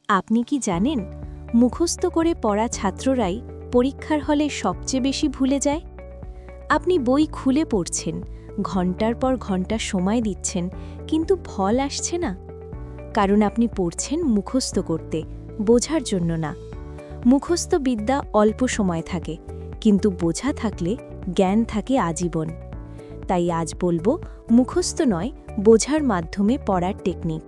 আপনি কি জানেন মুখস্থ করে পড়া ছাত্ররাই পরীক্ষার হলে সবচেয়ে বেশি ভুলে যায়? আপনি বই খুলে পড়ছেন, ঘন্টার পর ঘন্টা সময় দিচ্ছেন, কিন্তু ফল আসছে না। কারণ আপনি পড়ছেন মুখস্থ করতে, বোঝার জন্য না। মুখস্থ বিদ্যা অল্প সময় থাকে, কিন্তু বোঝা থাকলে জ্ঞান থাকে আজীবন। তাই আজ বলবো, মুখস্থ নয়, বোঝার মাধ্যমে পড়ার টেকনিক।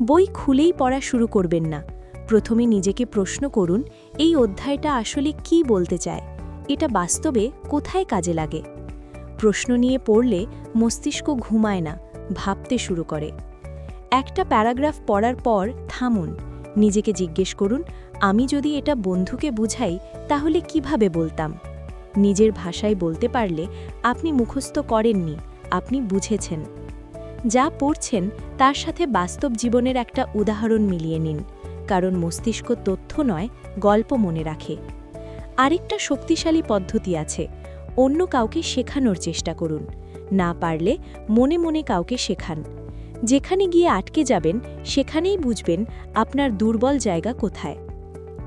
বই খুলেই পড়া শুরু করবেন না। প্রথমে নিজেকে প্রশ্ন করুন, এই অধ্যায়টা আসলে কি বলতে চায়, এটা বাস্তবে কোথায় কাজে লাগে। প্রশ্ন নিয়ে পড়লে মস্তিষ্ক ঘুমায় না, ভাবতে শুরু করে। একটা প্যারাগ্রাফ পড়ার পর থামুন, নিজেকে জিজ্ঞেস করুন, আমি যদি এটা বন্ধুকে বুঝাই তাহলে কিভাবে বলতাম। নিজের ভাষায় বলতে পারলে আপনি মুখস্থ করেননি, আপনি বুঝেছেন। যা পড়ছেন তার সাথে বাস্তব জীবনের একটা উদাহরণ মিলিয়ে নিন, কারণ মস্তিষ্ক তথ্য নয়, গল্প মনে রাখে। আরেকটা শক্তিশালী পদ্ধতি আছে, অন্য কাউকে শেখানোর চেষ্টা করুন। না পারলে মনে মনে কাউকে শেখান। যেখানে গিয়ে আটকে যাবেন সেখানেই বুঝবেন আপনার দুর্বল জায়গা কোথায়।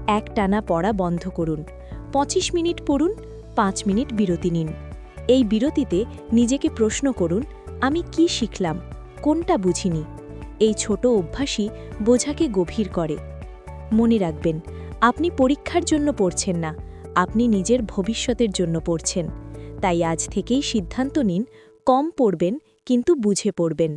একটানা পড়া বন্ধ করুন, 25 মিনিট পড়ুন, 5 মিনিট বিরতি নিন। এই বিরতিতে নিজেকে প্রশ্ন করুন, আমি কি শিখলাম, কোনটা বুঝিনি। এই ছোট অভ্যাসই বোঝাকে গভীর করে। মনে রাখবেন, আপনি পরীক্ষার জন্য পড়ছেন না, আপনি নিজের ভবিষ্যতের জন্য পড়ছেন। তাই আজ থেকেই সিদ্ধান্ত নিন, কম পড়বেন কিন্তু বুঝে পড়বেন।